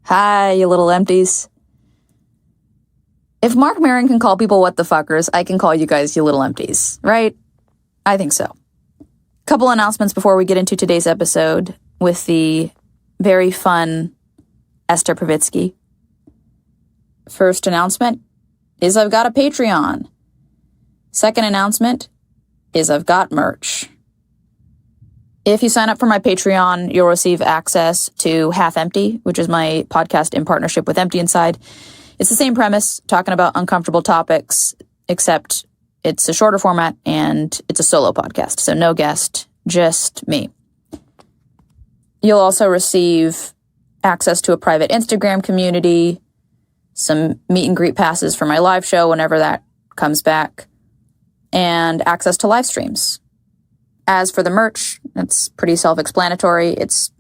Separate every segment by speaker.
Speaker 1: Hi, you little empties. If Mark Maron can call people what the fuckers, I can call you guys you little empties, right? I think so. Couple announcements before we get into today's episode with the very fun Esther Povitsky. First announcement is I've got a Patreon. Second announcement is I've got merch. If you sign up for my Patreon, you'll receive access to Half Empty, which is my podcast in partnership with Empty Inside. It's the same premise, talking about uncomfortable topics, except it's a shorter format and it's a solo podcast. So no guest, just me. You'll also receive access to a private Instagram community, some meet and greet passes for my live show whenever that comes back, and access to live streams. As for the merch, it's pretty self-explanatory. It's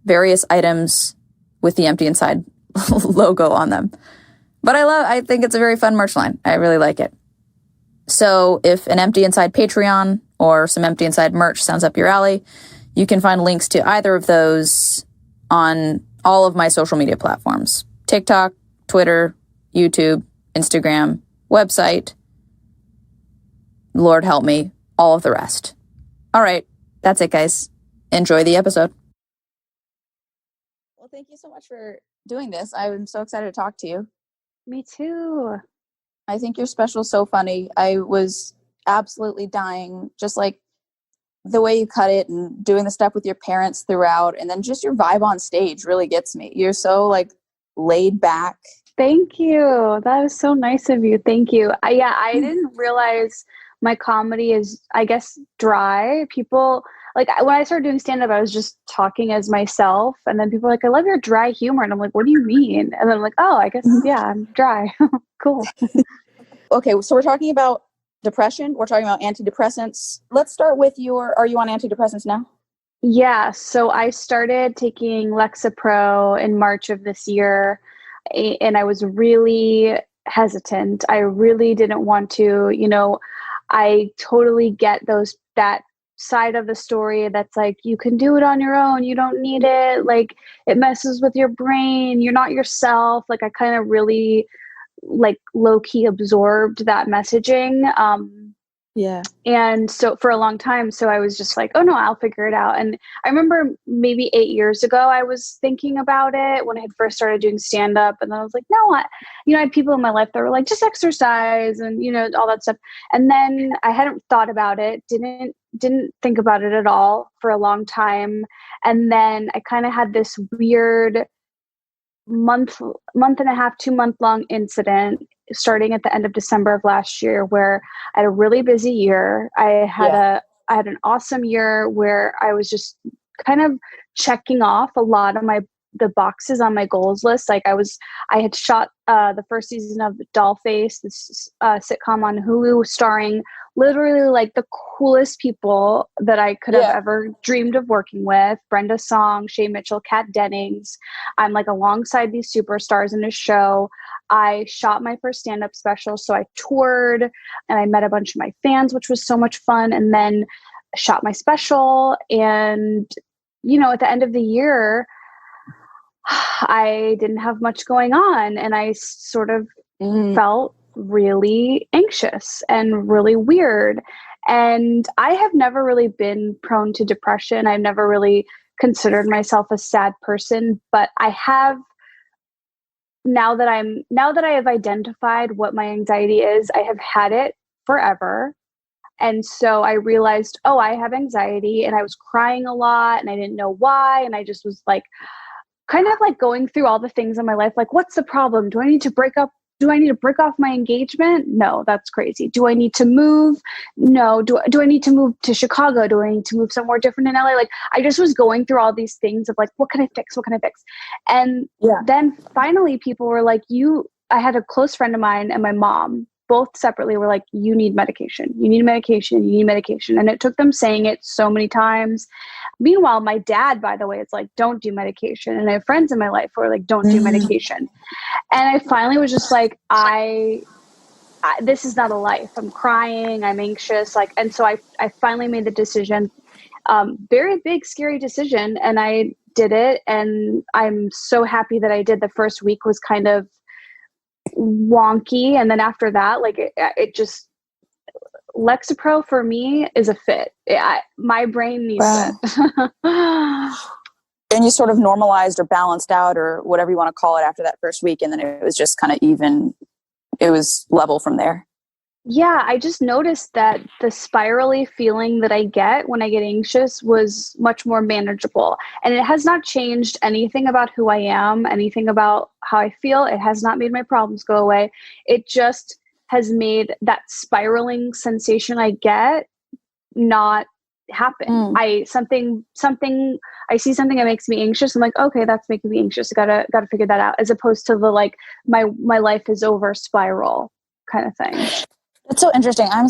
Speaker 1: various items with the Empty Inside logo on them. But I think it's a very fun merch line. I really like it. So if an Empty Inside Patreon or some Empty Inside merch sounds up your alley, you can find links to either of those on all of my social media platforms. TikTok, Twitter, YouTube, Instagram, website, Lord help me, all of the rest. All right, that's it, guys. Enjoy the episode. Well, thank you so much for doing this. I'm so excited to talk to you.
Speaker 2: Me too.
Speaker 1: I think your special is so funny. I was absolutely dying, just like the way you cut it and doing the stuff with your parents throughout, and then just your vibe on stage really gets me. You're so like laid back.
Speaker 2: Thank you. That was so nice of you. Thank you. I didn't realize my comedy is, I guess, dry. People, like, when I started doing stand-up, I was just talking as myself. And then people are like, I love your dry humor. And I'm like, what do you mean? And then I'm like, oh, I guess, yeah, I'm dry. Cool.
Speaker 1: Okay, so we're talking about depression. We're talking about antidepressants. Let's start with are you on antidepressants now?
Speaker 2: Yeah. So I started taking Lexapro in March of this year. And I was really hesitant. I really didn't want to, I totally get that side of the story that's like, you can do it on your own. You don't need it. Like, it messes with your brain. You're not yourself. Like, I kind of really like low-key absorbed that messaging.
Speaker 1: Yeah.
Speaker 2: And so for a long time, so I was just like, oh no, I'll figure it out. And I remember maybe 8 years ago, I was thinking about it when I had first started doing stand-up. And then I was like, no, I had people in my life that were like, just exercise and, all that stuff. And then I hadn't thought about it, didn't think about it at all for a long time. And then I kind of had this weird month and a half, 2 month long incident starting at the end of December of last year, where I had a really busy year. I had an awesome year where I was just kind of checking off a lot of the boxes on my goals list. Like I had shot the first season of Dollface, this sitcom on Hulu, starring literally like the coolest people that I could have ever dreamed of working with. Brenda Song, Shay Mitchell, Kat Dennings. I'm like alongside these superstars in a show. I shot my first stand-up special. So I toured and I met a bunch of my fans, which was so much fun. And then shot my special. And, at the end of the year, I didn't have much going on. And I sort of felt really anxious and really weird. And I have never really been prone to depression. I've never really considered myself a sad person, but I have, now that I have identified what my anxiety is, I have had it forever. And so I realized, oh, I have anxiety, and I was crying a lot and I didn't know why. And I just was like, kind of like going through all the things in my life. Like, what's the problem? Do I need to break up? Do I need to break off my engagement? No, that's crazy. Do I need to move? No. Do I need to move to Chicago? Do I need to move somewhere different in LA? Like, I just was going through all these things of like, what can I fix? What can I fix? And then finally people were like, I had a close friend of mine and my mom, both separately, were like, you need medication. You need medication. You need medication. And it took them saying it so many times. Meanwhile, my dad, by the way, is like, don't do medication. And I have friends in my life who are like, don't do medication. And I finally was just like, this is not a life. I'm crying. I'm anxious. And so I finally made the decision, very big, scary decision. And I did it. And I'm so happy that I did. The first week was kind of wonky. And then after that, like it just, Lexapro for me is a fit. My brain needs it.
Speaker 1: And you sort of normalized or balanced out or whatever you want to call it after that first week. And then it was just kind of even, it was level from there.
Speaker 2: Yeah, I just noticed that the spirally feeling that I get when I get anxious was much more manageable. And it has not changed anything about who I am, anything about how I feel. It has not made my problems go away. It just has made that spiraling sensation I get not happen. I see something that makes me anxious. I'm like, okay, that's making me anxious. I gotta figure that out. As opposed to the like my life is over spiral kind of thing.
Speaker 1: It's so interesting. I'm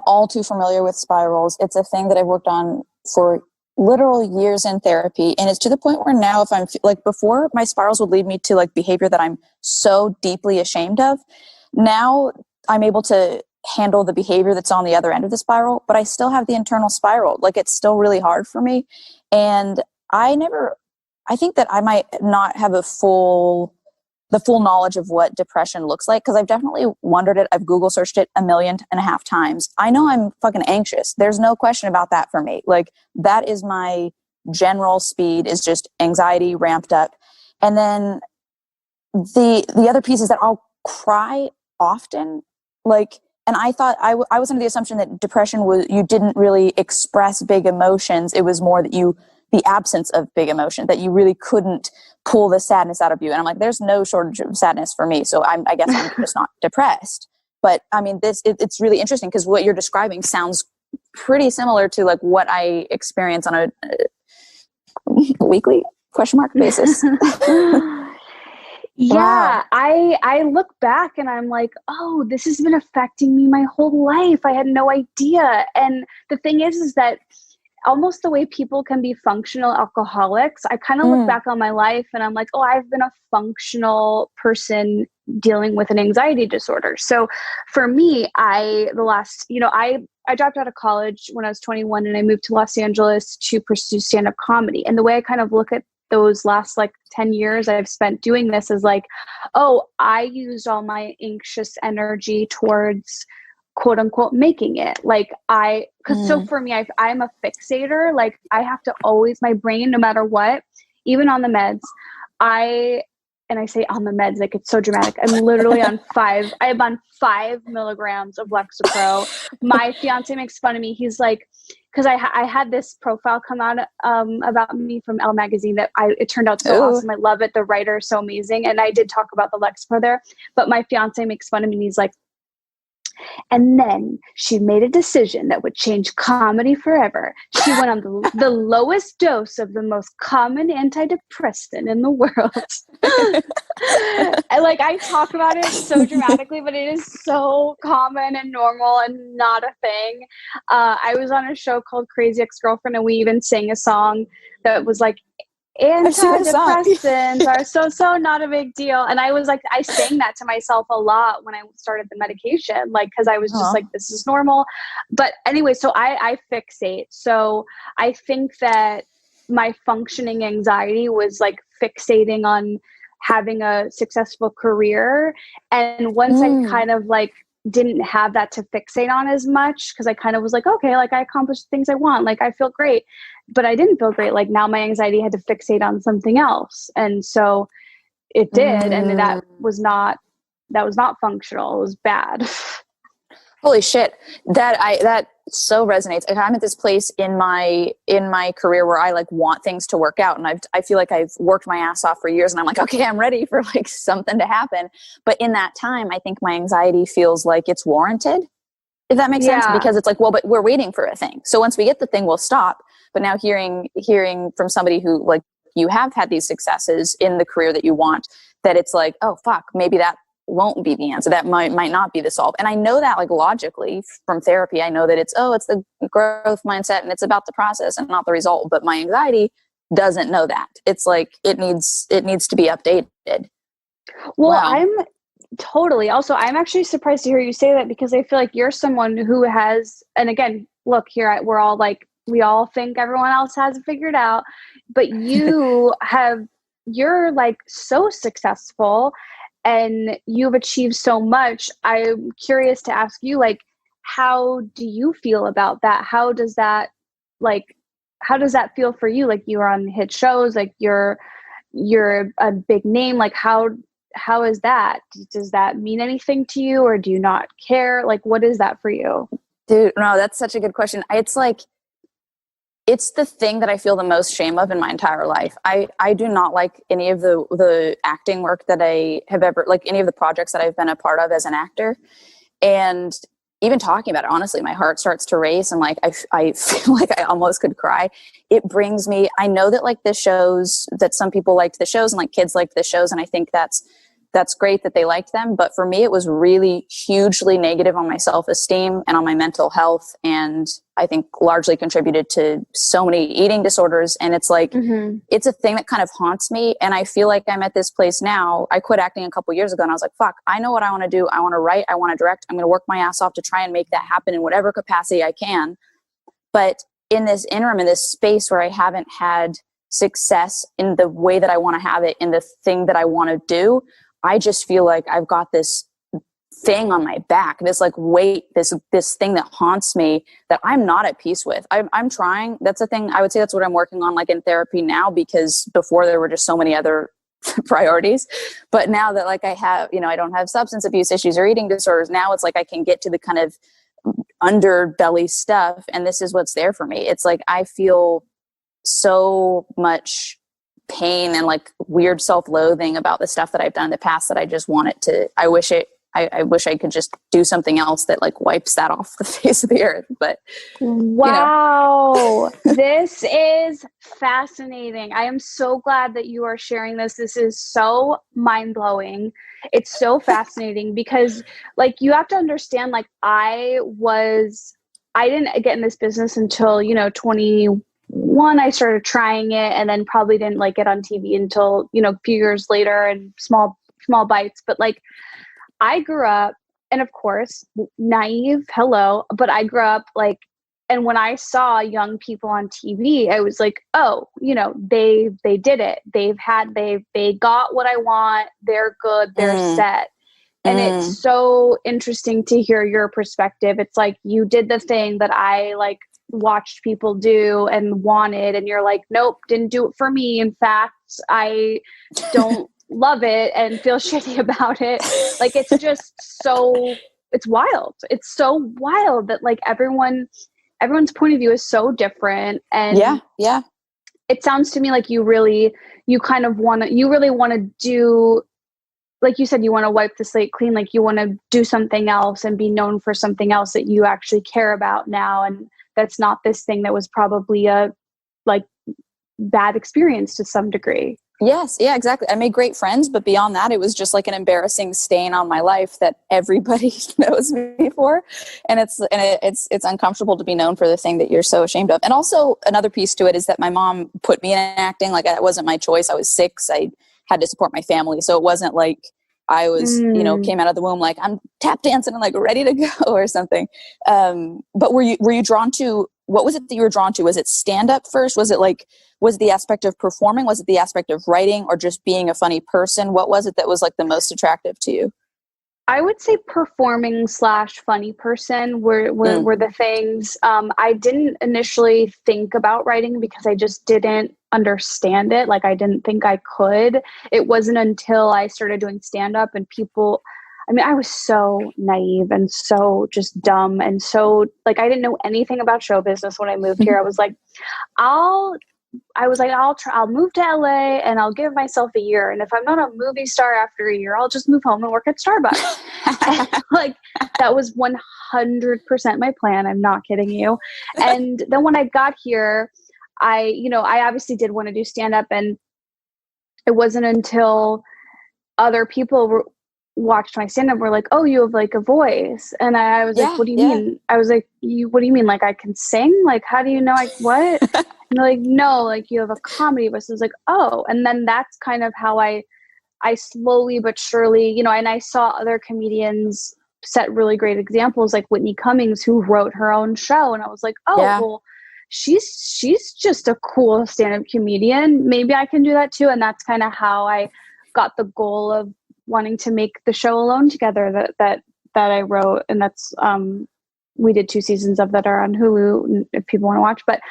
Speaker 1: all too familiar with spirals. It's a thing that I've worked on for literal years in therapy. And it's to the point where now if I'm like, before my spirals would lead me to like behavior that I'm so deeply ashamed of. Now I'm able to handle the behavior that's on the other end of the spiral, but I still have the internal spiral. Like it's still really hard for me. And I think that I might not have the full knowledge of what depression looks like. Cause I've definitely wondered it. I've Google searched it 1.5 million times. I know I'm fucking anxious. There's no question about that for me. Like that is my general speed, is just anxiety ramped up. And then the other piece is that I'll cry often. Like, and I thought I was under the assumption that depression was, you didn't really express big emotions. It was more that the absence of big emotion, that you really couldn't pull the sadness out of you. And I'm like, there's no shortage of sadness for me. So I guess I'm just not depressed. But I mean, it's really interesting because what you're describing sounds pretty similar to like what I experience on a weekly ? Basis.
Speaker 2: Yeah,
Speaker 1: wow.
Speaker 2: I look back and I'm like, oh, this has been affecting me my whole life. I had no idea. And the thing is that almost the way people can be functional alcoholics, I kind of look back on my life and I'm like, oh, I've been a functional person dealing with an anxiety disorder. So for me, I dropped out of college when I was 21 and I moved to Los Angeles to pursue stand-up comedy. And the way I kind of look at those last like 10 years I've spent doing this is like, oh, I used all my anxious energy towards quote unquote making it. Like so for me, I'm a fixator. Like I have to always, my brain, no matter what, even on the meds, and I say on the meds, like it's so dramatic. I'm literally on 5 milligrams of Lexapro. My fiance makes fun of me. He's like, because I had this profile come out about me from Elle magazine that it turned out so awesome. I love it. The writer is so amazing. And I did talk about the Lexapro there, but my fiance makes fun of me and he's like, and then she made a decision that would change comedy forever. She went on the lowest dose of the most common antidepressant in the world. And like I talk about it so dramatically, but it is so common and normal and not a thing. I was on a show called Crazy Ex-Girlfriend and we even sang a song that was like, antidepressants are so not a big deal. And I was like, I sang that to myself a lot when I started the medication, like, cause I was just like, this is normal. But anyway, so I fixate. So I think that my functioning anxiety was like fixating on having a successful career. And once I kind of like didn't have that to fixate on as much, because I kind of was like, okay, like I accomplished things I want, like I feel great, but I didn't feel great. Like now my anxiety had to fixate on something else. And so it did. And that was not functional. It was bad.
Speaker 1: Holy shit. That so resonates. And I'm at this place in my career where I like want things to work out. And I feel like I've worked my ass off for years and I'm like, okay, I'm ready for like something to happen. But in that time, I think my anxiety feels like it's warranted, if that makes sense, because it's like, well, but we're waiting for a thing. So once we get the thing, we'll stop. But now hearing from somebody who like you have had these successes in the career that you want, that it's like, oh fuck, maybe that won't be the answer. That might not be the solve. And I know that like logically from therapy, I know that it's the growth mindset and it's about the process and not the result. But my anxiety doesn't know that. It's like, it needs to be updated.
Speaker 2: Well, wow. I'm actually surprised to hear you say that because I feel like you're someone who has, and again, look here, we're all like, we all think everyone else has it figured out, but you're like so successful and you've achieved so much. I'm curious to ask you, like, how do you feel about that? How does that feel for you? Like, you're on hit shows, like you're a big name. Like, how is that? Does that mean anything to you, or do you not care? Like, what is that for you?
Speaker 1: Dude, no, that's such a good question. It's like, it's the thing that I feel the most shame of in my entire life. I do not like any of the acting work that I have ever, like any of the projects that I've been a part of as an actor. And even talking about it, honestly, my heart starts to race, and like, I feel like I almost could cry. It brings me, I know that like the shows, that some people liked the shows and like kids liked the shows. And I think that's great that they liked them. But for me, it was really hugely negative on my self-esteem and on my mental health. And I think largely contributed to so many eating disorders. And it's like, it's a thing that kind of haunts me. And I feel like I'm at this place now. I quit acting a couple years ago and I was like, fuck, I know what I want to do. I want to write. I want to direct. I'm going to work my ass off to try and make that happen in whatever capacity I can. But in this interim, in this space where I haven't had success in the way that I want to have it, in the thing that I want to do, I just feel like I've got this thing on my back, this like weight, this thing that haunts me that I'm not at peace with. I'm trying. That's the thing. I would say that's what I'm working on, like in therapy now, because before there were just so many other priorities. But now that like I have, I don't have substance abuse issues or eating disorders. Now it's like I can get to the kind of underbelly stuff, and this is what's there for me. It's like I feel so much pain and like weird self-loathing about the stuff that I've done in the past that I just want it to, I wish I could just do something else that like wipes that off the face of the earth. But
Speaker 2: wow, this is fascinating. I am so glad that you are sharing this. This is so mind-blowing. It's so fascinating because like, you have to understand, like I didn't get in this business until, 21. I started trying it and then probably didn't like it on TV until, a few years later and small bites. But like, I grew up, and of course, naive, but I grew up like, and when I saw young people on TV, I was like, oh, they did it. They got what I want. They're good. They're set. And it's so interesting to hear your perspective. It's like, you did the thing that I like watched people do and wanted, and you're like, nope, didn't do it for me. In fact, I don't love it and feel shitty about it. Like, it's just it's wild. It's so wild that like everyone's point of view is so different. And
Speaker 1: yeah.
Speaker 2: It sounds to me like you really want to do, like you said, you want to wipe the slate clean. Like you want to do something else and be known for something else that you actually care about now. And that's not this thing that was probably a like bad experience to some degree.
Speaker 1: Yes. Yeah, exactly. I made great friends, but beyond that, it was just like an embarrassing stain on my life that everybody knows me for. And it's uncomfortable to be known for the thing that you're so ashamed of. And also another piece to it is that my mom put me in acting. Like, it wasn't my choice. I was 6. I had to support my family. So it wasn't like I was, came out of the womb like I'm tap dancing and like ready to go or something. But were you drawn to, what was it that you were drawn to? Was it stand up first? Was it the aspect of performing? Was it the aspect of writing, or just being a funny person? What was it that was like the most attractive to you?
Speaker 2: I would say performing / funny person were the things. I didn't initially think about writing because I just didn't understand it. Like, I didn't think I could. It wasn't until I started doing stand-up and people, I was so naive and so just dumb. And so like, I didn't know anything about show business when I moved here. I was like, I'll move to LA and I'll give myself a year. And if I'm not a movie star after a year, I'll just move home and work at Starbucks. Like, that was 100% my plan. I'm not kidding you. And then when I got here, I obviously did want to do stand up, and it wasn't until other people watched my stand up were like, oh, you have like a voice. And I was like, what do you mean? I was like, what do you mean? Like, I can sing? Like, how do you know? What? And they're like, no, like, you have a comedy voice. I was like, oh. And then that's kind of how I slowly but surely, and I saw other comedians set really great examples, like Whitney Cummings, who wrote her own show. And I was like, oh, well, she's just a cool stand-up comedian. Maybe I can do that too. And that's kind of how I got the goal of wanting to make the show Alone Together that I wrote. And that's, we did 2 seasons of that are on Hulu if people want to watch. But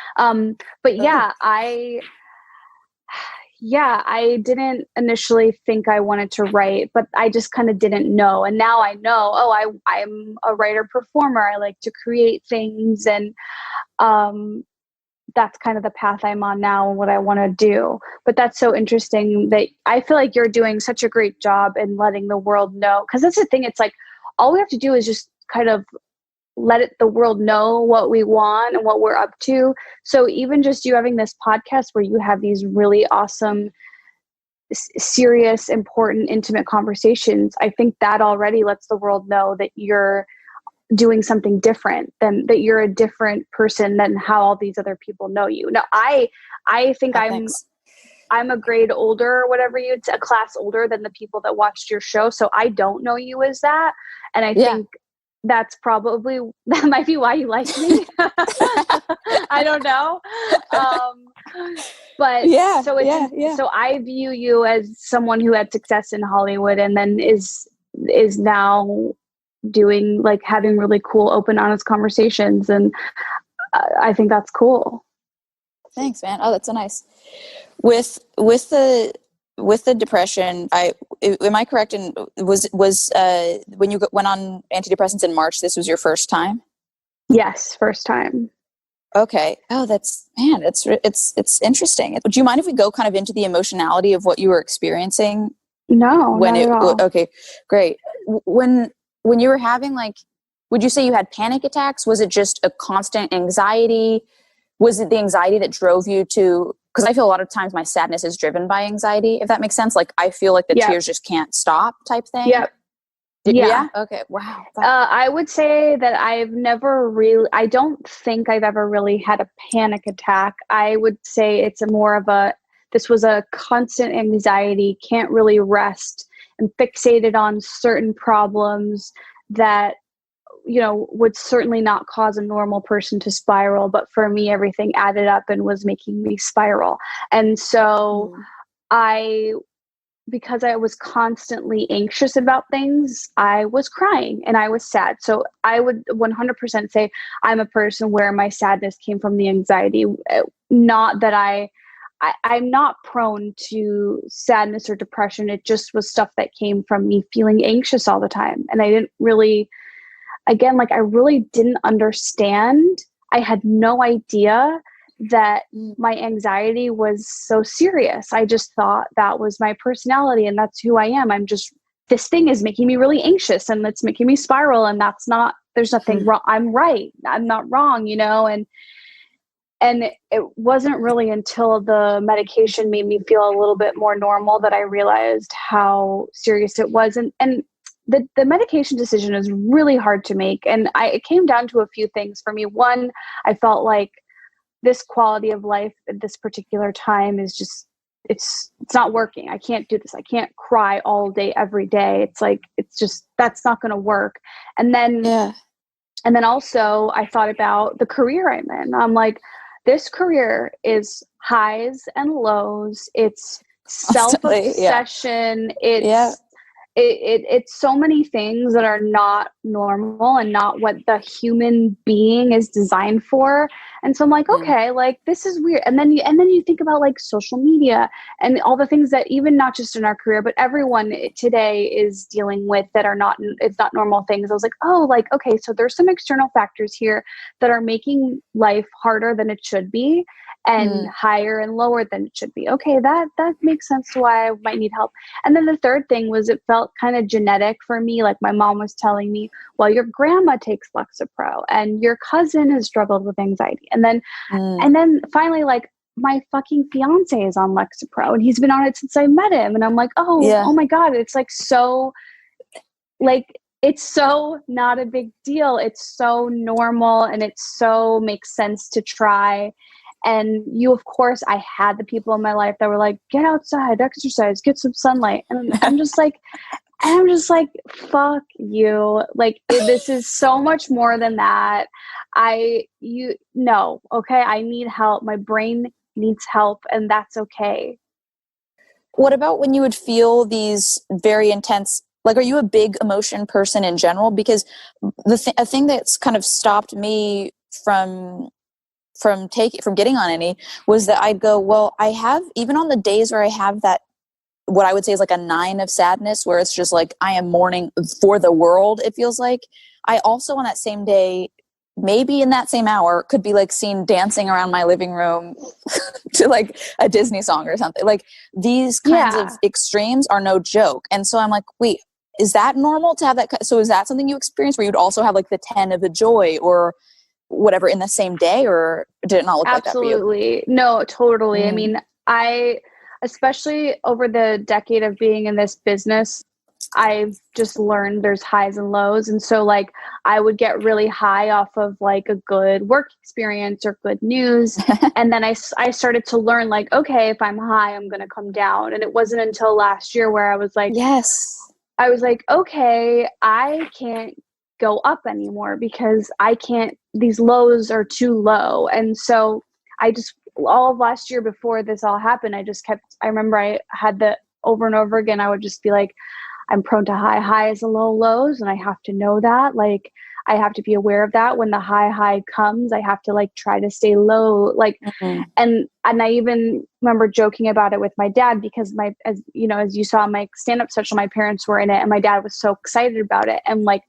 Speaker 2: yeah, I didn't initially think I wanted to write, but I just kind of didn't know. And now I know, I'm a writer performer. I like to create things. And that's kind of the path I'm on now and what I want to do. But that's so interesting that I feel like you're doing such a great job in letting the world know. Because that's the thing. It's like, all we have to do is just kind of let the world know what we want and what we're up to. So even just you having this podcast where you have these really awesome, serious, important, intimate conversations, I think that already lets the world know that you're doing something different, than that you're a different person than how all these other people know you. Now, I think I'm a grade older, or whatever a class older than the people that watched your show. So I don't know you as that. And I think that might be why you like me. I don't know. But so I view you as someone who had success in Hollywood and then is now doing, like, having really cool, open, honest conversations. And I think that's cool.
Speaker 1: Thanks, man. Oh, that's so nice. With the depression, am I correct? And was when you went on antidepressants in March, this was your first time?
Speaker 2: Yes, first time.
Speaker 1: Okay. Oh, it's interesting. Do you mind if we go kind of into the emotionality of what you were experiencing?
Speaker 2: No, not at all.
Speaker 1: Okay, great. When you were having, like, would you say you had panic attacks? Was it just a constant anxiety? Was it the anxiety that drove you to, because I feel a lot of times my sadness is driven by anxiety, if that makes sense. Like, I feel like the tears just can't stop type thing.
Speaker 2: Yep.
Speaker 1: Yeah. Okay. Wow.
Speaker 2: I would say that I don't think I've ever really had a panic attack. I would say it's this was a constant anxiety, can't really rest, and fixated on certain problems that, would certainly not cause a normal person to spiral. But for me, everything added up and was making me spiral. And so because I was constantly anxious about things, I was crying and I was sad. So I would 100% say I'm a person where my sadness came from the anxiety. Not that I'm not prone to sadness or depression. It just was stuff that came from me feeling anxious all the time. And I didn't really, I really didn't understand. I had no idea that my anxiety was so serious. I just thought that was my personality and that's who I am. This thing is making me really anxious and it's making me spiral, and there's nothing wrong. I'm right. I'm not wrong, And it wasn't really until the medication made me feel a little bit more normal that I realized how serious it was. And the medication decision is really hard to make. And it came down to a few things for me. One, I felt like this quality of life at this particular time is just, it's not working. I can't do this. I can't cry all day, every day. That's not going to work. And then also I thought about the career I'm in. I'm like, this career is highs and lows. It's self-obsession. It's so many things that are not normal and not what the human being is designed for. And so I'm like, okay, like, this is weird. And then you think about, like, social media and all the things that even not just in our career, but everyone today is dealing with that it's not normal things. I was like, oh, like, okay, so there's some external factors here that are making life harder than it should be and higher and lower than it should be. Okay, that makes sense to why I might need help. And then the third thing was, it felt kind of genetic for me. Like, my mom was telling me, well, your grandma takes Lexapro and your cousin has struggled with anxiety. And then finally, like, my fucking fiance is on Lexapro and he's been on it since I met him. And I'm like, oh my God, it's like, so, like, it's so not a big deal. It's so normal and it so makes sense to try. And of course, I had the people in my life that were like, get outside, exercise, get some sunlight. And I'm just like, And I'm just like, fuck you. Like, this is so much more than that. No, okay. I need help. My brain needs help, and that's okay.
Speaker 1: What about when you would feel these very intense, like, are you a big emotion person in general? Because a thing that's kind of stopped me from getting on any was that I'd go, well, I have, even on the days where I have that, what I would say is like a 9 of sadness, where it's just like, I am mourning for the world. It feels like I also on that same day, maybe in that same hour, could be like seen dancing around my living room to like a Disney song or something. Like these kinds of extremes are no joke. And so I'm like, wait, is that normal to have that? So is that something you experience where you'd also have like the 10 of the joy or whatever in the same day, or did it not look like that for you?
Speaker 2: Absolutely. No, totally. I mean, especially over the decade of being in this business, I've just learned there's highs and lows. And so like, I would get really high off of like a good work experience or good news. And then I started to learn like, okay, if I'm high, I'm going to come down. And it wasn't until last year where I was like, okay, I can't go up anymore because these lows are too low. And so all of last year before this all happened, I remember I had the over and over again, I would just be like, I'm prone to high highs and low lows. And I have to know that, like, I have to be aware of that. When the high comes, I have to like try to stay low. Like, and I even remember joking about it with my dad because as you saw my stand-up special, my parents were in it and my dad was so excited about it. And like,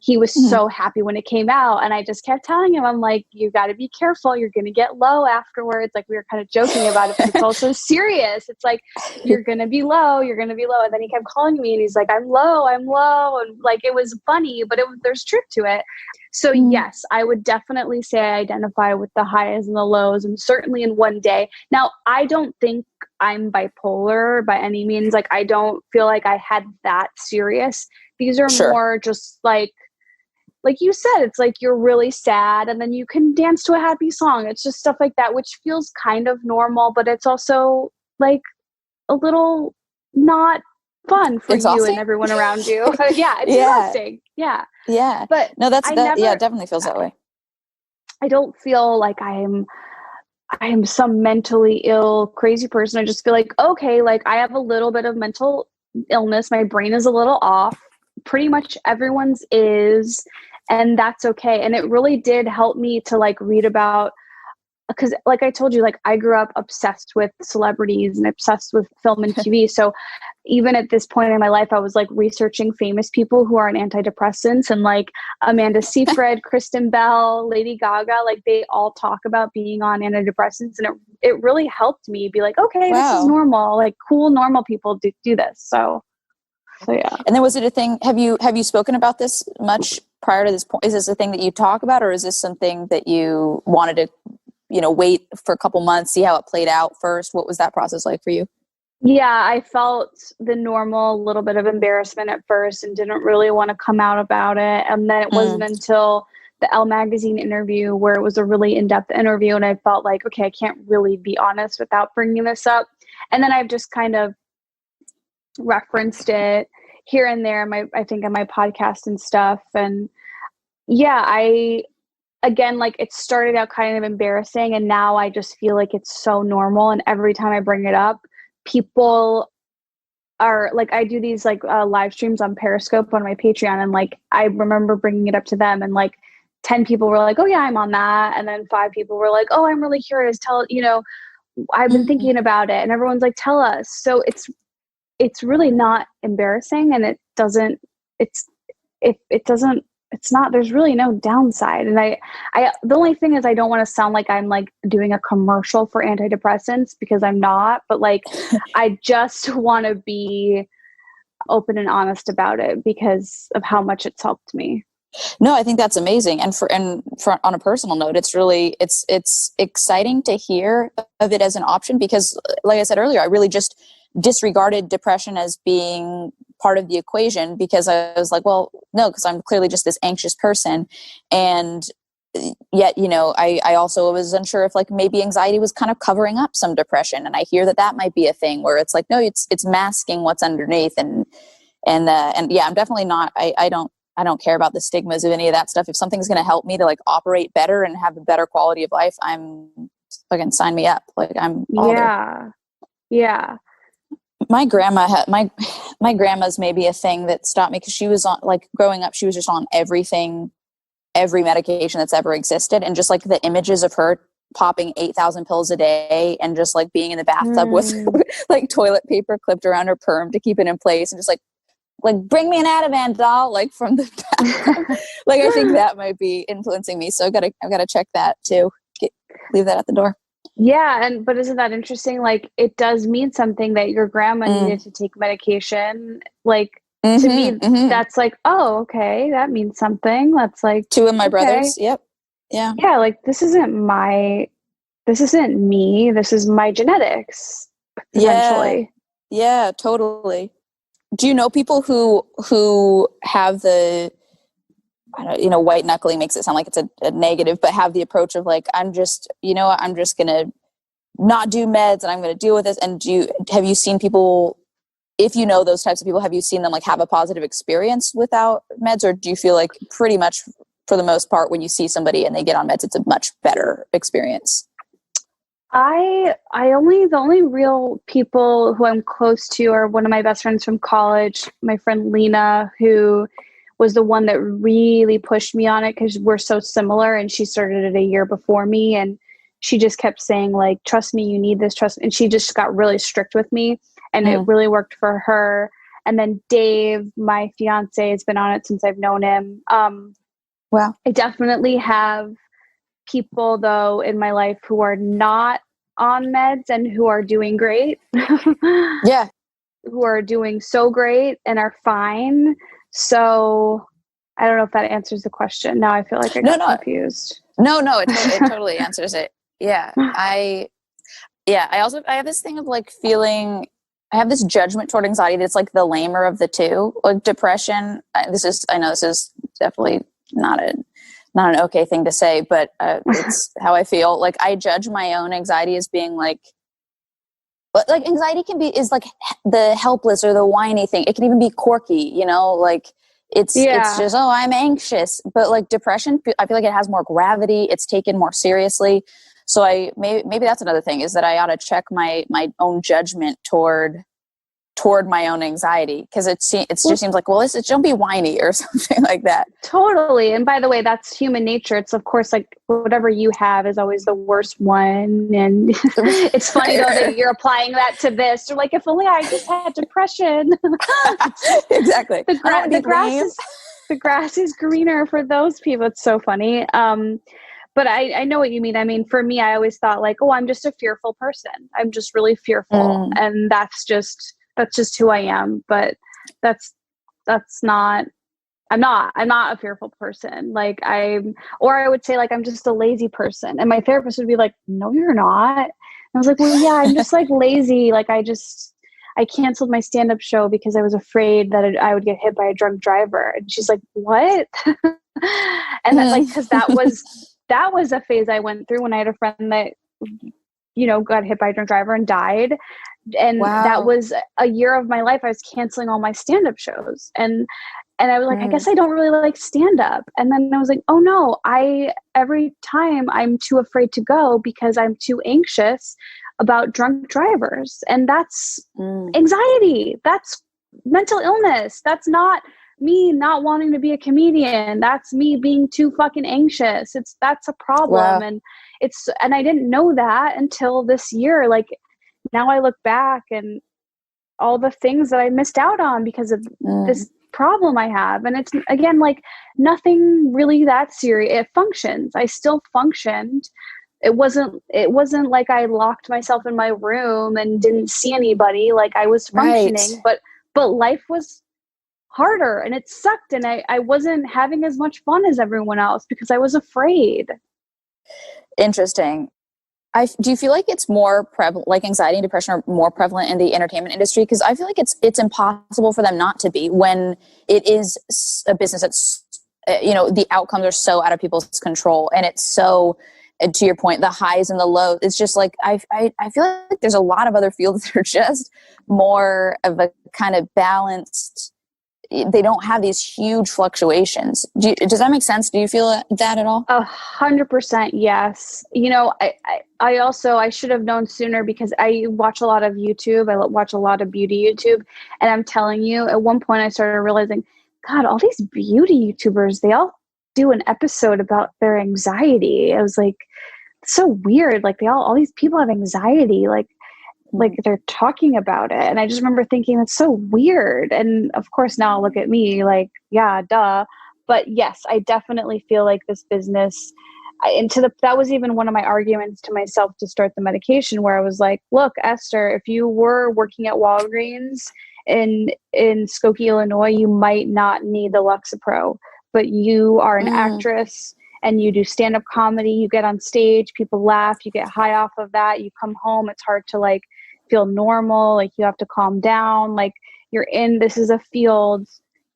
Speaker 2: he was so happy when it came out. And I just kept telling him, I'm like, you got to be careful. You're going to get low afterwards. Like we were kind of joking about it, but it's also serious. It's like, you're going to be low. You're going to be low. And then he kept calling me and he's like, I'm low. And like, it was funny, but there's truth to it. So yes, I would definitely say I identify with the highs and the lows, and certainly in one day. Now, I don't think I'm bipolar by any means. Like, I don't feel like I had that serious. These are more just like you said, it's like you're really sad and then you can dance to a happy song. It's just stuff like that, which feels kind of normal, but it's also like a little not fun for you and everyone around you. Yeah, it's exhausting. Yeah.
Speaker 1: Yeah.
Speaker 2: But
Speaker 1: no, it definitely feels that way.
Speaker 2: I don't feel like I am some mentally ill, crazy person. I just feel like, okay, like I have a little bit of mental illness. My brain is a little off. Pretty much everyone's is, and that's okay. And it really did help me to like read about, because like I told you, like I grew up obsessed with celebrities and obsessed with film and TV. So even at this point in my life, I was like researching famous people who are on antidepressants, and like Amanda Seyfried, Kristen Bell, Lady Gaga, like they all talk about being on antidepressants. And it really helped me be like, okay, this is normal. Like cool, normal people do this. So yeah.
Speaker 1: And then was it a thing, have you spoken about this much prior to this point? Is this a thing that you talk about, or is this something that you wanted to, wait for a couple months, see how it played out first? What was that process like for you?
Speaker 2: Yeah, I felt the normal little bit of embarrassment at first and didn't really want to come out about it. And then it wasn't until the Elle magazine interview where it was a really in-depth interview. And I felt like, okay, I can't really be honest without bringing this up. And then I've just kind of referenced it here and there, I think on my podcast and stuff. And yeah, again, like it started out kind of embarrassing, and now I just feel like it's so normal. And every time I bring it up, people are like, I do these like live streams on Periscope on my Patreon, and like I remember bringing it up to them, and like 10 people were like, oh yeah, I'm on that. And then 5 people were like, oh, I'm really curious, I've been thinking about it. And everyone's like, tell us. So it's really not embarrassing, and there's really no downside. And the only thing is I don't want to sound like I'm like doing a commercial for antidepressants, because I'm not, but like, I just want to be open and honest about it because of how much it's helped me.
Speaker 1: No, I think that's amazing. And for on a personal note, it's exciting to hear of it as an option, because like I said earlier, I really just disregarded depression as being part of the equation, because I was like, well, no, because I'm clearly just this anxious person. And yet, I also was unsure if like maybe anxiety was kind of covering up some depression. And I hear that might be a thing where it's like, no, it's masking what's underneath. And And yeah, I'm definitely not, I don't care about the stigmas of any of that stuff. If something's going to help me to like operate better and have a better quality of life, I'm fucking sign me up. Like I'm all there.
Speaker 2: Yeah.
Speaker 1: My grandma had my grandma's maybe a thing that stopped me because she was on, like, growing up, she was just on every medication that's ever existed. And just like the images of her popping 8,000 pills a day and just like being in the bathtub with like toilet paper clipped around her perm to keep it in place, and just like bring me an Ativan doll, like from the bathtub. Like I think that might be influencing me. So I've got to check that too. Leave that at the door.
Speaker 2: Yeah. But isn't that interesting? Like, it does mean something that your grandma needed to take medication. Like, to me, that's like, oh, okay, that means something. That's like
Speaker 1: 2 of my brothers. Yep. Yeah.
Speaker 2: Yeah. Like, this isn't me. This is my genetics, potentially.
Speaker 1: Yeah, totally. Do you know people who have the, white knuckling makes it sound like it's a negative, but have the approach of like, I'm just going to not do meds and I'm going to deal with this. And have you seen people, if you know those types of people, have you seen them like have a positive experience without meds? Or do you feel like pretty much for the most part, when you see somebody and they get on meds, it's a much better experience?
Speaker 2: The only real people who I'm close to are one of my best friends from college, my friend Lena, who was the one that really pushed me on it because we're so similar, and she started it a year before me, and she just kept saying like, trust me, you need this, trust me. And she just got really strict with me, and it really worked for her. And then Dave, my fiance, has been on it since I've known him.
Speaker 1: Wow.
Speaker 2: I definitely have people though in my life who are not on meds and who are doing great.
Speaker 1: Yeah.
Speaker 2: Who are doing so great and are fine. So I don't know if that answers the question. Now I feel like I got confused.
Speaker 1: No, it totally answers it. Yeah. I have this thing of like feeling, I have this judgment toward anxiety that's like the lamer of the two. Like depression, I know this is definitely not an okay thing to say, but it's how I feel. Like I judge my own anxiety as being like anxiety is like the helpless or the whiny thing. It can even be quirky, like it's just, oh, I'm anxious. But like depression, I feel like it has more gravity. It's taken more seriously. So maybe that's another thing, is that I ought to check my own judgment toward my own anxiety, because it just seems like, well, don't be whiny or something like that.
Speaker 2: Totally. And by the way, that's human nature. It's of course like whatever you have is always the worst one. And it's funny though that you're applying that to this. You're like, if only I just had depression.
Speaker 1: Exactly.
Speaker 2: The grass is greener for those people. It's so funny. But I know what you mean. I mean, for me, I always thought like, oh, I'm just a fearful person. I'm just really fearful. And that's just who I am. But that's not, I'm not a fearful person. Like I would say like, I'm just a lazy person. And my therapist would be like, no, you're not. And I was like, well, yeah, I'm just like lazy. Like I canceled my stand-up show because I was afraid that I would get hit by a drunk driver. And she's like, what? And then like, cause that was a phase I went through when I had a friend that, got hit by a drunk driver and died. And that was a year of my life. I was canceling all my stand-up shows. And I was like, I guess I don't really like stand-up. And then I was like, oh no, every time I'm too afraid to go because I'm too anxious about drunk drivers. And that's anxiety. That's mental illness. That's not me not wanting to be a comedian. That's me being too fucking anxious. That's a problem.
Speaker 1: Wow.
Speaker 2: And I didn't know that until this year. Like now I look back and all the things that I missed out on because of this problem I have. And it's again, like nothing really that serious. It functions. I still functioned. It wasn't like I locked myself in my room and didn't see anybody. Like I was functioning, but life was harder and it sucked. And I wasn't having as much fun as everyone else because I was afraid.
Speaker 1: Interesting. Do you feel like it's more prevalent, like anxiety and depression are more prevalent in the entertainment industry? Because I feel like it's impossible for them not to be when it is a business that's, the outcomes are so out of people's control. And it's so, to your point, the highs and the lows. It's just like, I feel like there's a lot of other fields that are just more of a kind of balanced they don't have these huge fluctuations. Does that make sense? Do you feel that at all?
Speaker 2: 100% yes. You know, I also, I should have known sooner because I watch a lot of YouTube. I watch a lot of beauty YouTube. And I'm telling you, at one point I started realizing, God, all these beauty YouTubers, they all do an episode about their anxiety. I was like, so weird. Like all these people have anxiety. Like they're talking about it. And I just remember thinking that's so weird. And of course now look at me like, yeah, duh. But yes, I definitely feel like this business that was even one of my arguments to myself to start the medication, where I was like, look, Esther, if you were working at Walgreens in Skokie, Illinois, you might not need the Lexapro, but you are an actress and you do stand-up comedy, you get on stage, people laugh, you get high off of that, you come home, it's hard to like feel normal, like you have to calm down, like this is a field,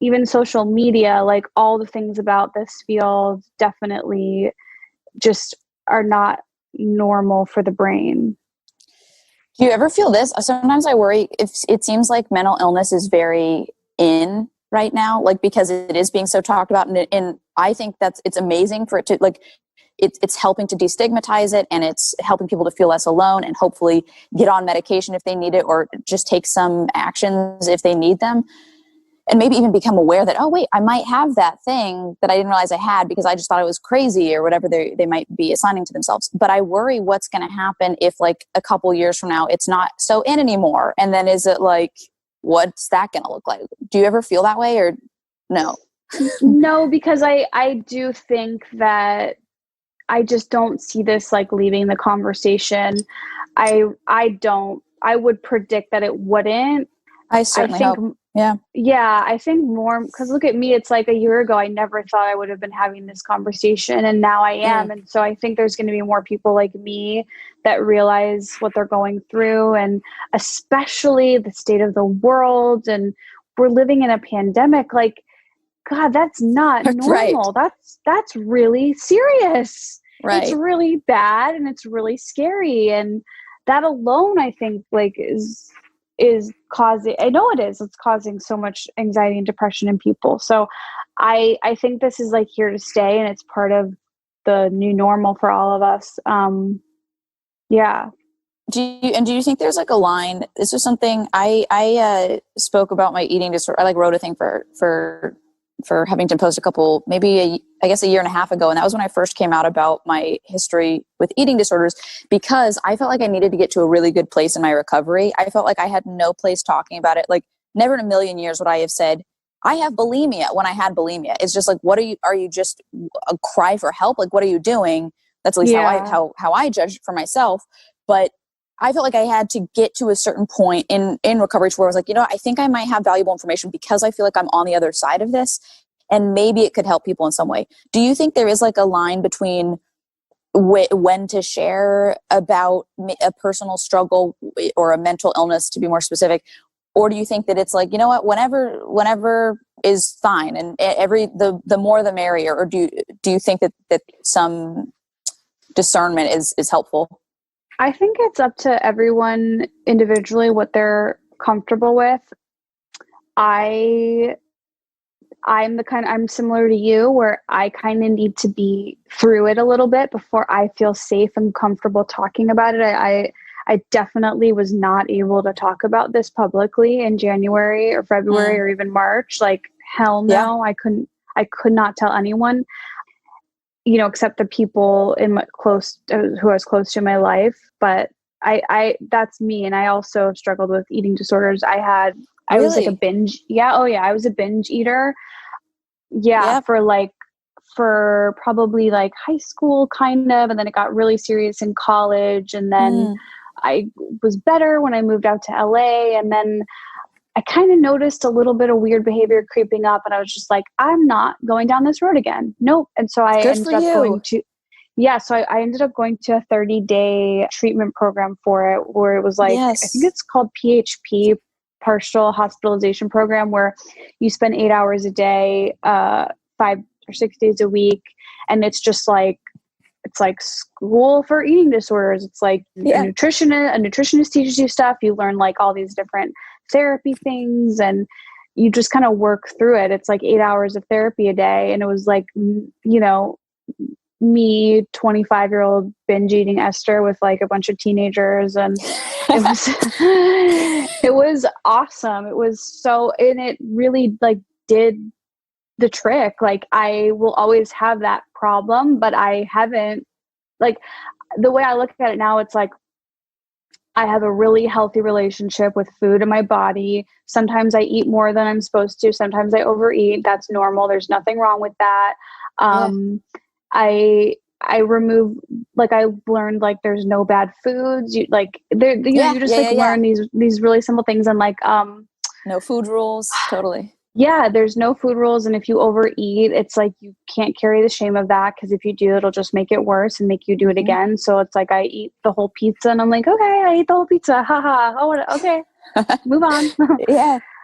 Speaker 2: even social media, like all the things about this field definitely just are not normal for the brain.
Speaker 1: Do you ever feel this? Sometimes I worry if it seems like mental illness is very in right now, like because it is being so talked about, and I think it's amazing for it to like, it's helping to destigmatize it, and it's helping people to feel less alone and hopefully get on medication if they need it, or just take some actions if they need them. And maybe even become aware that, oh, wait, I might have that thing that I didn't realize I had because I just thought it was crazy or whatever they might be assigning to themselves. But I worry what's going to happen if like a couple years from now, it's not so in anymore. And then is it like, what's that going to look like? Do you ever feel that way or no?
Speaker 2: No, because I do think that I just don't see this like leaving the conversation. I would predict that it wouldn't.
Speaker 1: I certainly hope.
Speaker 2: Yeah, I think more because look at me, it's like a year ago, I never thought I would have been having this conversation, and now I am. And so I think there's going to be more people like me that realize what they're going through, and especially the state of the world. And we're living in a pandemic. Like, God, that's not normal. Right. That's really serious. Right. It's really bad and it's really scary. And that alone, I think, like is causing, I know it is, it's causing so much anxiety and depression in people. So I think this is like here to stay, and it's part of the new normal for all of us. Yeah.
Speaker 1: Do you think there's like a line? This is something I spoke about my eating disorder. I like wrote a thing for Huffington Post a couple, maybe a year and a half ago. And that was when I first came out about my history with eating disorders, because I felt like I needed to get to a really good place in my recovery. I felt like I had no place talking about it. Like never in a million years would I have said, I have bulimia when I had bulimia. It's just like, are you just a cry for help? Like, what are you doing? That's at least how I judged it for myself. But I felt like I had to get to a certain point in recovery where I was like, I think I might have valuable information because I feel like I'm on the other side of this, and maybe it could help people in some way. Do you think there is like a line between when to share about a personal struggle or a mental illness, to be more specific? Or do you think that it's like, whenever is fine, and the more the merrier? Or do you think that some discernment is helpful?
Speaker 2: I think it's up to everyone individually what they're comfortable with. I'm similar to you, where I kind of need to be through it a little bit before I feel safe and comfortable talking about it. I definitely was not able to talk about this publicly in January or February or even March. Like, hell no, I could not tell anyone, except the people who I was close to in my life. But I that's me. And I also struggled with eating disorders. I was like a binge. Yeah. Oh yeah. I was a binge eater. Yeah. For probably like high school kind of. And then it got really serious in college. And then I was better when I moved out to LA. And then I kind of noticed a little bit of weird behavior creeping up, and I was just like, I'm not going down this road again. Nope. And so I ended up going to a 30-day treatment program for it, where it was like, I think it's called PHP, partial hospitalization program, where you spend 8 hours a day, 5 or 6 days a week. And it's just like, it's like school for eating disorders. It's like a nutritionist teaches you stuff. You learn like all these different therapy things, and you just kind of work through it. It's like 8 hours of therapy a day. And it was like, me, 25-year-old binge eating Esther with like a bunch of teenagers. And it was, it was awesome. It was and it really like did the trick. Like I will always have that problem, but I haven't, like, the way I look at it now, it's like, I have a really healthy relationship with food and my body. Sometimes I eat more than I'm supposed to. Sometimes I overeat. That's normal. There's nothing wrong with that. I remove, like, I learned like there's no bad foods. You like there, you just learn these really simple things, and like
Speaker 1: no food rules. Totally.
Speaker 2: Yeah, there's no food rules. And if you overeat, it's like you can't carry the shame of that, because if you do, it'll just make it worse and make you do it again. So it's like I eat the whole pizza and I'm like, okay, I ate the whole pizza. Haha. Oh, okay. Move on.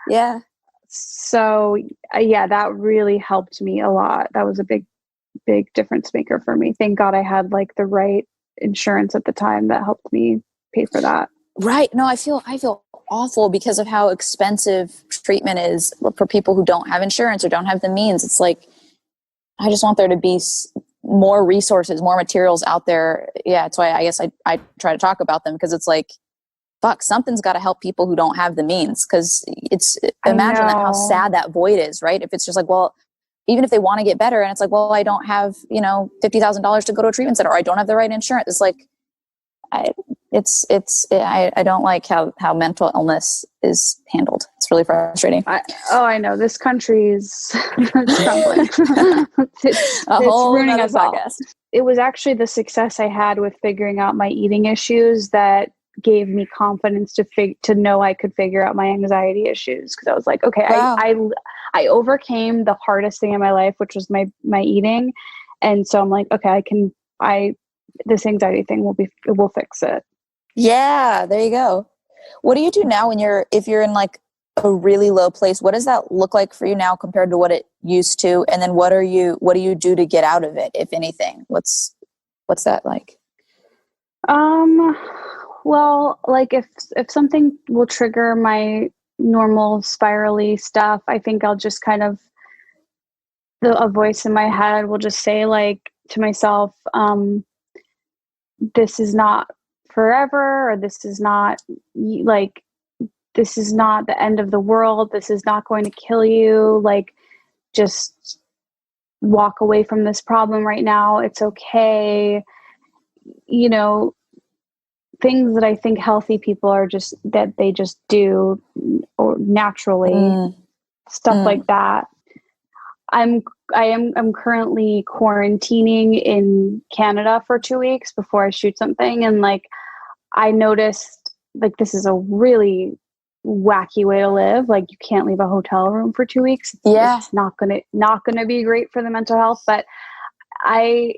Speaker 1: Yeah.
Speaker 2: So that really helped me a lot. That was a big difference maker for me. Thank God I had like the right insurance at the time that helped me pay for that.
Speaker 1: Right. No, I feel awful because of how expensive treatment is for people who don't have insurance or don't have the means. It's like, I just want there to be more resources, more materials out there. Yeah. That's why I guess I try to talk about them, because it's like, fuck, something's got to help people who don't have the means. Cause imagine how sad that void is, right? If it's just like, well, even if they want to get better and it's like, well, I don't have, $50,000 to go to a treatment center, or I don't have the right insurance. It's like, I don't like how mental illness is handled. It's really frustrating.
Speaker 2: I know this country is crumbling. it's ruining us all. It was actually the success I had with figuring out my eating issues that gave me confidence to know I could figure out my anxiety issues. Cause I was like, okay, wow. I overcame the hardest thing in my life, which was my eating. And so I'm like, okay, this anxiety thing will fix it.
Speaker 1: Yeah, there you go. What do you do now if you're in like a really low place? What does that look like for you now compared to what it used to? And then what do you do to get out of it, if anything? What's that like?
Speaker 2: Well, like if something will trigger my normal spirally stuff, I think I'll just kind of, a voice in my head will just say like to myself, this is not forever, or this is not the end of the world. This is not going to kill you. Like, just walk away from this problem right now. It's okay. Things that I think healthy people are just, that they just do or naturally, stuff like that. I'm currently quarantining in Canada for 2 weeks before I shoot something. And like, I noticed like, this is a really wacky way to live. Like, you can't leave a hotel room for 2 weeks. It's not going to be great for the mental health. But I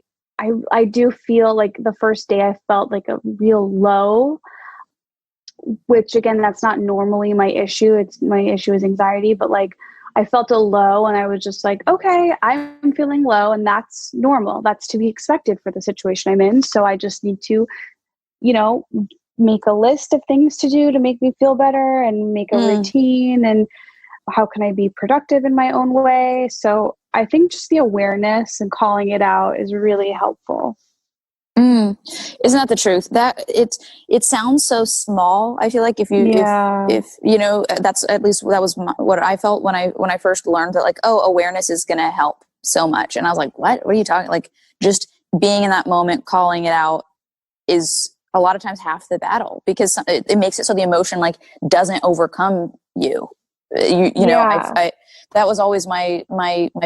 Speaker 2: do feel like the first day I felt like a real low, which again, that's not normally my issue. My issue is anxiety, but like, I felt a low and I was just like, okay, I'm feeling low, and that's normal. That's to be expected for the situation I'm in. So I just need to, make a list of things to do to make me feel better, and make a routine, and how can I be productive in my own way? So I think just the awareness and calling it out is really helpful.
Speaker 1: Isn't that the truth? That it sounds so small. I feel like if that's at least that was what I felt when I first learned that, like, oh, awareness is going to help so much. And I was like, what are you talking? Like, just being in that moment, calling it out is a lot of times half the battle, because it makes it so the emotion like doesn't overcome you. That was always my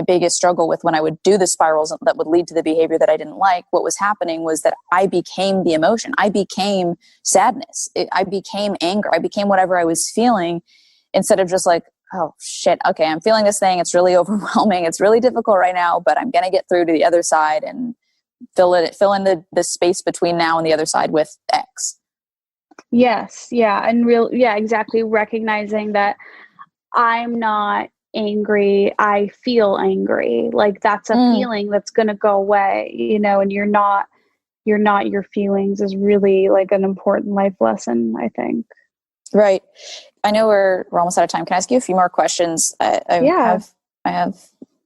Speaker 1: biggest struggle with when I would do the spirals that would lead to the behavior that I didn't like. What was happening was that I became the emotion. I became sadness. I became anger. I became whatever I was feeling, instead of just like, oh shit, okay, I'm feeling this thing. It's really overwhelming. It's really difficult right now, but I'm going to get through to the other side and fill in the space between now and the other side with X.
Speaker 2: Yes. Yeah. And exactly. Recognizing that I'm not angry, I feel angry. Like, that's a feeling that's going to go away, and you're not your feelings is really like an important life lesson, I think.
Speaker 1: Right. I know we're almost out of time. Can I ask you a few more questions? I'm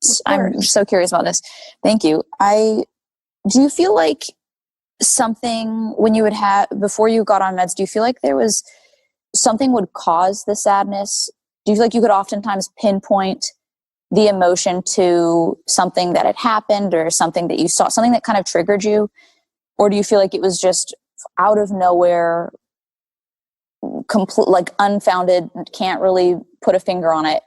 Speaker 1: so curious about this. Thank you. Do you feel like something when you would have, before you got on meds, do you feel like there was something would cause the sadness? Do you feel like you could oftentimes pinpoint the emotion to something that had happened or something that you saw, something that kind of triggered you? Or do you feel like it was just out of nowhere, complete, like unfounded, can't really put a finger on it,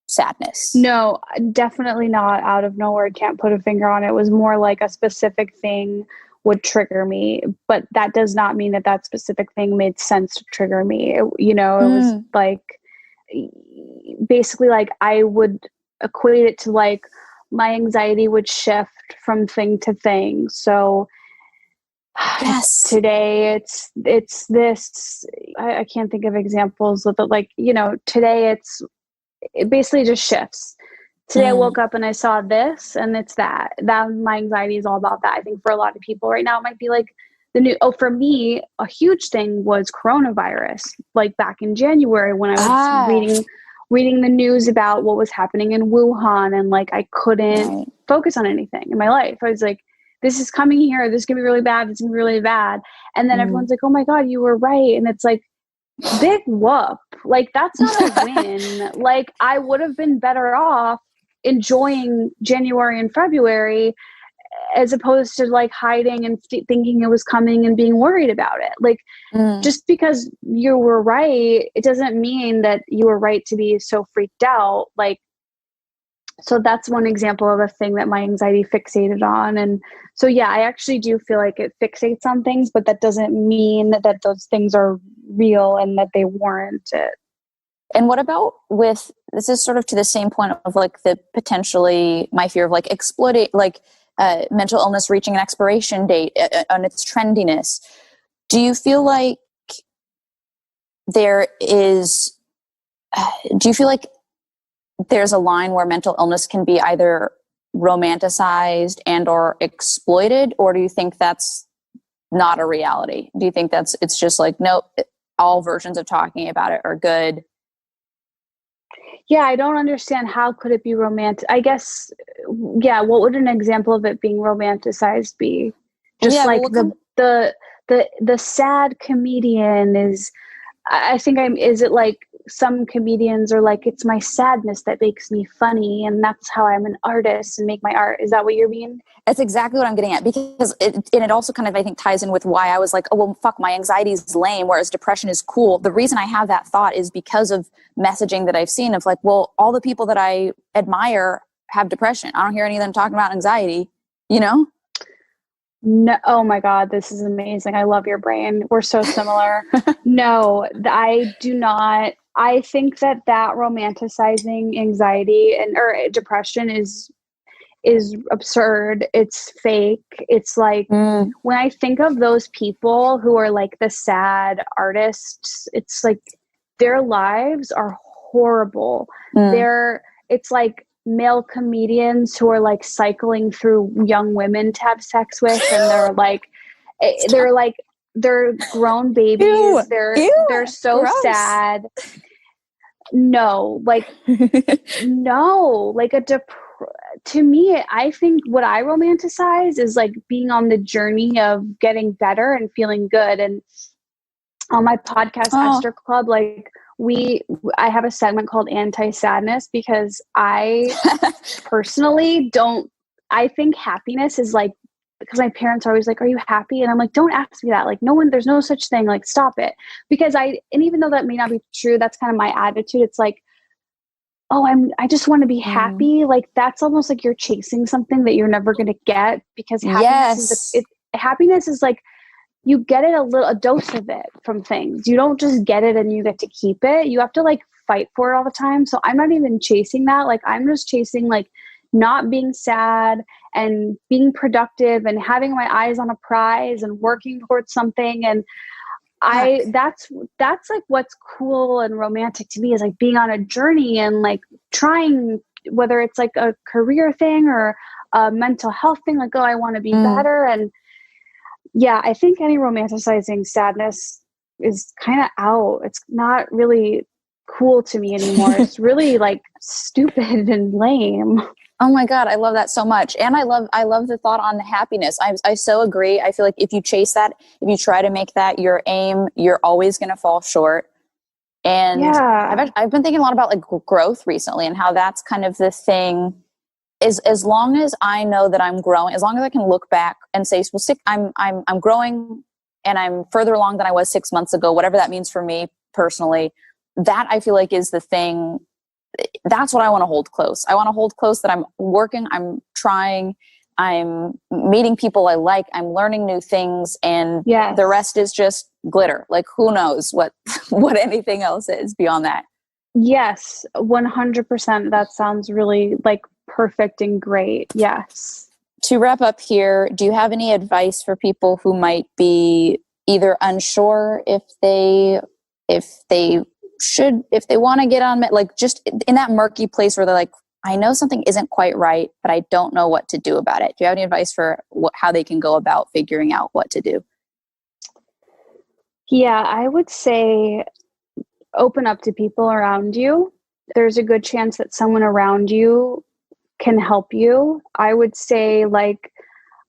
Speaker 1: sadness?
Speaker 2: No, definitely not out of nowhere. Can't put a finger on it. It was more like a specific thing would trigger me, but that does not mean that that specific thing made sense to trigger me. It was like, basically, like I would equate it to like my anxiety would shift from thing to thing. So
Speaker 1: yes,
Speaker 2: today it's this, I can't think of examples with it. Like, today it basically just shifts. Today I woke up and I saw this and it's that my anxiety is all about that. I think for a lot of people right now, it might be like for me, a huge thing was coronavirus. Like back in January when I was reading the news about what was happening in Wuhan, and like I couldn't focus on anything in my life. I was like, this is coming here. This is going to be really bad. This is going to be really bad. And then everyone's like, oh my God, you were right. And it's like, big whoop. Like, that's not a win. Like, I would have been better off enjoying January and February as opposed to like hiding and thinking it was coming and being worried about it. Like, just because you were right, it doesn't mean that you were right to be so freaked out. Like, so that's one example of a thing that my anxiety fixated on. And so, yeah, I actually do feel like it fixates on things, but that doesn't mean that those things are real and that they warrant it.
Speaker 1: And what about this is sort of to the same point of like the potentially my fear of like exploiting, like mental illness reaching an expiration date on its trendiness. Do you feel like there's a line where mental illness can be either romanticized and or exploited, or do you think that's not a reality? Do you think it's just like, nope, all versions of talking about it are good?
Speaker 2: Yeah, I don't understand how could it be romantic. I guess, yeah, what would an example of it being romanticized be? Just the sad comedian is, is it like some comedians are like, it's my sadness that makes me funny and that's how I'm an artist and make my art. Is that what you're mean?
Speaker 1: That's exactly what I'm getting at, because it also kind of, I think, ties in with why I was like, oh, well, fuck, my anxiety is lame, whereas depression is cool. The reason I have that thought is because of messaging that I've seen of like, well, all the people that I admire have depression. I don't hear any of them talking about anxiety,
Speaker 2: No. Oh my God, this is amazing. I love your brain. We're so similar. No, I do not. I think that romanticizing anxiety or depression is absurd. It's fake. It's like when I think of those people who are like the sad artists, it's like their lives are horrible. It's like male comedians who are like cycling through young women to have sex with, and they're grown babies.
Speaker 1: Ew,
Speaker 2: they're so
Speaker 1: gross.
Speaker 2: sad. No, like no, like to me, I think what I romanticize is like being on the journey of getting better and feeling good. And on my podcast, Esther Club, like I have a segment called Anti-Sadness, because I personally I think happiness is like, because my parents are always like, are you happy? And I'm like, don't ask me that. Like there's no such thing. Like, stop it. Because and even though that may not be true, that's kind of my attitude. It's like, oh, I just want to be happy. Like that's almost like you're chasing something that you're never going to get, because happiness is like, you get a dose of it from things. You don't just get it and you get to keep it. You have to like fight for it all the time. So I'm not even chasing that. Like I'm just chasing like not being sad and being productive and having my eyes on a prize and working towards something. And that's like what's cool and romantic to me, is like being on a journey and like trying, whether it's like a career thing or a mental health thing, like, oh, I want to be better. And yeah, I think any romanticizing sadness is kind of out. It's not really cool to me anymore. It's really like stupid and lame.
Speaker 1: Oh my God, I love that so much. And I love the thought on happiness. I so agree. I feel like if you chase that, if you try to make that your aim, you're always going to fall short. And
Speaker 2: Yeah.
Speaker 1: I've been thinking a lot about like growth recently and how that's kind of the thing is, as long as I know that I'm growing, as long as I can look back and say, well, I'm growing and I'm further along than I was 6 months ago, whatever that means for me personally, that I feel like is the thing. That's what I want to hold close. I want to hold close that I'm working, I'm trying, I'm meeting people I like, I'm learning new things, and the rest is just glitter. Like, who knows what anything else is beyond that.
Speaker 2: Yes, 100%. That sounds really like perfect and great. Yes.
Speaker 1: To wrap up here, do you have any advice for people who might be either unsure if they want to get on, like just in that murky place where they're like, I know something isn't quite right, but I don't know what to do about it. Do you have any advice for how they can go about figuring out what to do?
Speaker 2: Yeah, I would say open up to people around you. There's a good chance that someone around you can help you. I would say, like,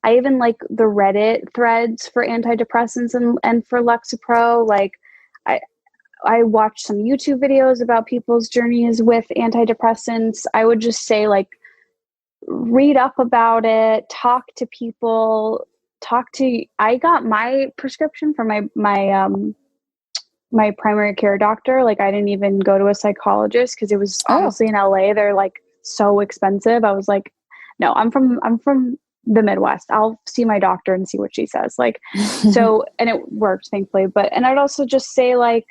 Speaker 2: I even like the Reddit threads for antidepressants and for Lexapro. Like, I watched some YouTube videos about people's journeys with antidepressants. I would just say, like, read up about it, talk to people, I got my prescription from my primary care doctor. Like, I didn't even go to a psychologist because it was honestly in LA. They're like so expensive. I was like, no, I'm from the Midwest. I'll see my doctor and see what she says. Like, so, and it worked, thankfully. And I'd also just say, like,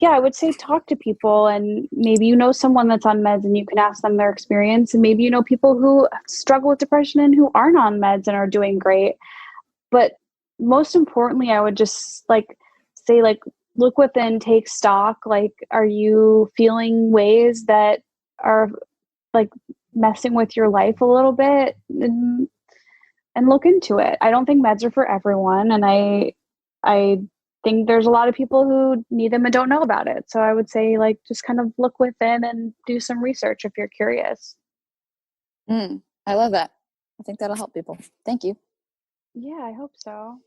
Speaker 2: yeah, I would say talk to people, and maybe you know someone that's on meds and you can ask them their experience. And maybe you know people who struggle with depression and who aren't on meds and are doing great. But most importantly, I would just like say, like, look within, take stock. Like, are you feeling ways that are like messing with your life a little bit? And look into it. I don't think meds are for everyone. And I think there's a lot of people who need them and don't know about it. So I would say, like, just kind of look within and do some research if you're curious.
Speaker 1: I love that. I think that'll help people. Thank you.
Speaker 2: Yeah, I hope so.